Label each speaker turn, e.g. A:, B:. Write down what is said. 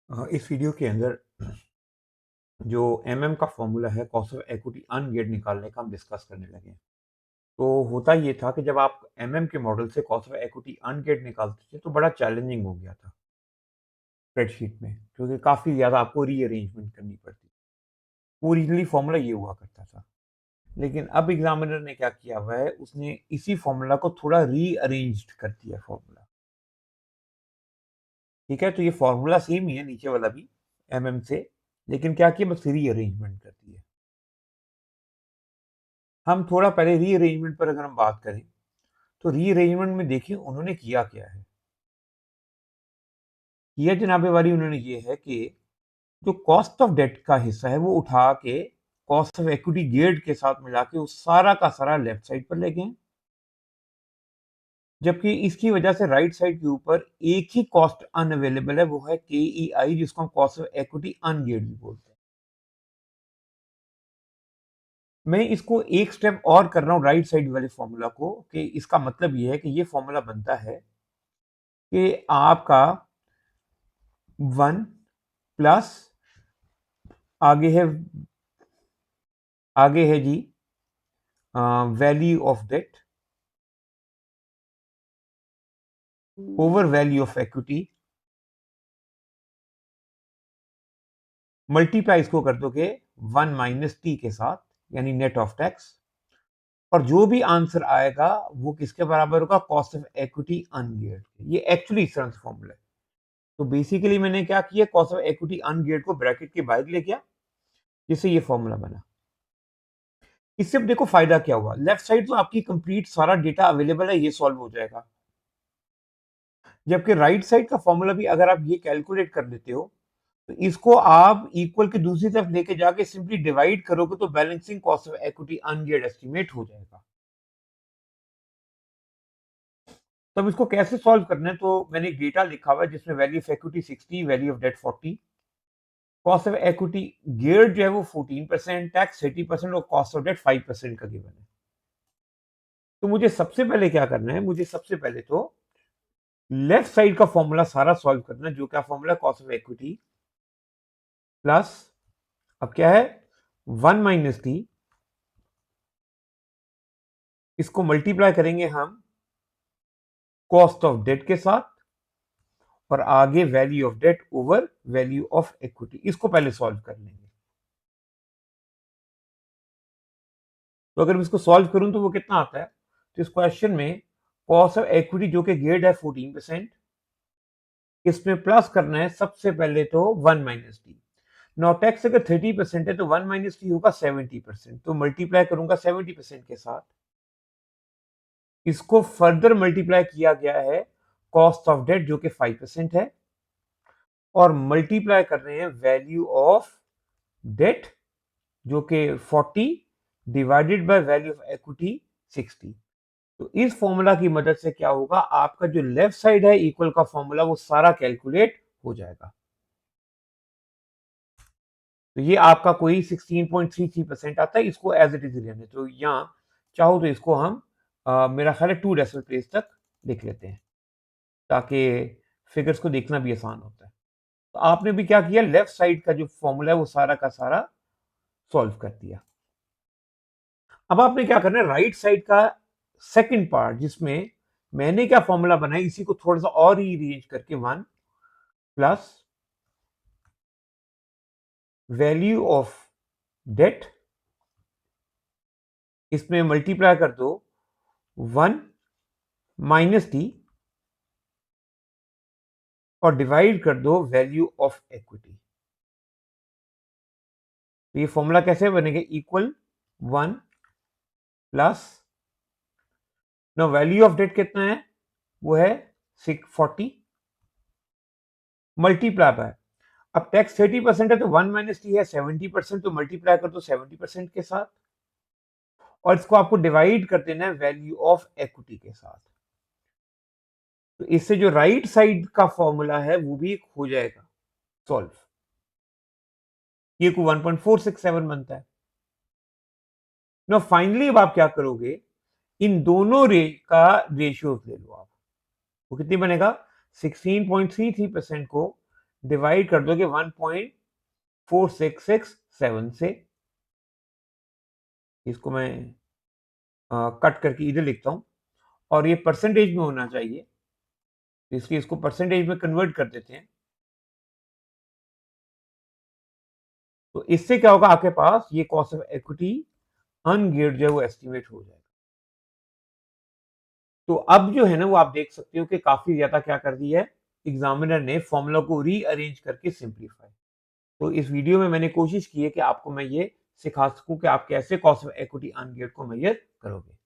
A: इस वीडियो के अंदर जो एमएम का फॉर्मूला है कॉस्ट ऑफ इक्विटी अनगियर्ड निकालने का हम डिस्कस करने लगे। तो होता ये था कि जब आप एमएम के मॉडल से कॉस्ट ऑफ इक्विटी अनगियर्ड निकालते थे तो बड़ा चैलेंजिंग हो गया था स्प्रेडशीट में, क्योंकि काफ़ी ज़्यादा आपको रीअरेंजमेंट करनी पड़ती थी। ओरिजिनली फॉर्मूला ये हुआ करता था, लेकिन अब एग्जामिनर ने क्या किया हुआ है, उसने इसी फॉर्मूला को थोड़ा रीअरेंज्ड कर दिया फॉर्मूला। ठीक है, तो ये फॉर्मूला सेम ही है नीचे वाला भी एमएम से, लेकिन क्या किया, बस रीअरेंजमेंट कर दी है। हम थोड़ा पहले रीअरेंजमेंट पर अगर हम बात करें तो रीअरेंजमेंट में देखिए उन्होंने किया क्या है। किया जनाबे वाली उन्होंने ये है कि जो कॉस्ट ऑफ डेट का हिस्सा है वो उठा के कॉस्ट ऑफ इक्विटी गियर्ड के साथ मिला के उस सारा का सारा लेफ्ट साइड पर ले गए, जबकि इसकी वजह से राइट साइड के ऊपर एक ही कॉस्ट अनअवेलेबल है, वो है के ई आई, जिसको हम कॉस्ट ऑफ इक्विटी अनगियर्ड भी बोलते हैं। मैं इसको एक स्टेप और कर रहा हूँ राइट साइड वाले फॉर्मूला को, कि इसका मतलब ये है कि ये फॉर्मूला बनता है कि आपका 1 प्लस आगे है जी value of debt over value of equity, multiply इसको कर दो के 1 माइनस टी के साथ, यानी नेट ऑफ टैक्स, और जो भी आंसर आएगा वो किसके बराबर होगा, कॉस्ट ऑफ इक्विटी अनगियर्ड। ये एक्चुअली इस तरह से फॉर्मूला है। तो बेसिकली मैंने क्या किया, कॉस्ट ऑफ इक्विटी अनगियर्ड को ब्रैकेट के बाहर ले गया, जिससे ये फॉर्मूला बना। इससे अब देखो फायदा क्या हुआ, लेफ्ट साइड तो आपकी कंप्लीट सारा डेटा अवेलेबल है, ये सॉल्व हो जाएगा, जबकि राइट साइड का फॉर्मूला भी अगर आप ये कैलकुलेट कर लेते हो तो इसको आप इक्वल की दूसरी तरफ लेके जाके सिंपली डिवाइड करोगे तो balancing cost of equity ungeared estimate हो जाएगा। तब इसको कैसे सॉल्व करना है, तो मैंने एक डेटा लिखा हुआ है जिसमें value of equity 60, value of debt 40, cost of equity geared जो है वो 14%, टैक्स 30% और कॉस्ट ऑफ डेट 5% का गिवन है। तो मुझे सबसे पहले क्या करना है, मुझे सबसे पहले तो लेफ्ट साइड का फॉर्मूला सारा सॉल्व करना है, जो क्या formula, cost of equity plus, अब क्या है, 1 माइनस टी, इसको मल्टीप्लाई करेंगे हम कॉस्ट ऑफ डेट के साथ, और आगे value of debt over value of equity. इसको पहले सॉल्व कर लेंगे। तो अगर मैं इसको सॉल्व करूं तो वो कितना आता है, तो इस क्वेश्चन में कॉस्ट ऑफ इक्विटी जो कि गियर्ड है 14%, इसमें प्लस करना है सबसे पहले तो 1 माइनस टी। नौ टैक्स अगर 30% है तो 1 माइनस टी होगा 70%, तो मल्टीप्लाई करूंगा 70% के साथ। इसको फर्दर मल्टीप्लाई किया गया है कॉस्ट ऑफ डेट जो कि 5% है, और मल्टीप्लाई कर रहे हैं वैल्यू ऑफ डेट जो कि 40 divided by value of equity 60। तो इस फॉर्मूला की मदद से क्या होगा, आपका जो लेफ्ट साइड है इक्वल का फॉर्मूला वो सारा कैलकुलेट हो जाएगा। तो ये आपका कोई 16.33% आता है, इसको एज इट इज लेने, तो यहाँ चाहो तो इसको हम मेरा ख्याल है 2 डेसिमल प्लेस तक लिख लेते हैं, ताकि फिगर्स को देखना भी आसान होता है। तो आपने भी क्या किया, लेफ्ट साइड का जो फॉर्मूला है वो सारा का सारा सॉल्व कर दिया। अब आपने क्या करना है, राइट साइड का सेकंड पार्ट जिसमें मैंने क्या फॉर्मूला बनाया, इसी को थोड़ा सा और ही रीअरेंज करके 1 प्लस वैल्यू ऑफ डेट, इसमें मल्टीप्लाई कर दो 1 माइनस टी और डिवाइड कर दो वैल्यू ऑफ इक्विटी। तो ये फॉर्मूला कैसे बनेगा, equal 1 plus, no value of debt कितना है, वो है 640 मल्टीप्लाई बाय, अब टैक्स 30% है तो 1 माइनस टी है 70%, तो मल्टीप्लाई कर दो 70% के साथ, और इसको आपको डिवाइड कर देना है वैल्यू ऑफ इक्विटी के साथ। तो इससे जो राइट साइड का फॉर्मूला है वो भी हो जाएगा सॉल्व, ये को 1.467 बनता है। नो फाइनली अब आप क्या करोगे, इन दोनों का रेशियो ले लो आप, वो कितनी बनेगा, 16.33% को डिवाइड कर दोगे 1.4667 से। इसको मैं कट करके इधर लिखता हूं, और ये परसेंटेज में होना चाहिए, इसलिए इसको परसेंटेज में कन्वर्ट कर देते हैं। तो इससे क्या होगा, आपके पास ये कॉस्ट ऑफ इक्विटी अनगियर्ड जो है वो एस्टिमेट हो जाएगा। तो अब जो है ना वो आप देख सकते हो कि काफी ज्यादा क्या कर दिया है एग्जामिनर ने, फॉर्मूला को रीअरेंज करके सिंप्लीफाई। तो इस वीडियो में मैंने कोशिश की है कि आपको मैं ये सिखा सकूं कि आप कैसे कॉस्ट ऑफ इक्विटी अनगियर्ड को मेजर करोगे।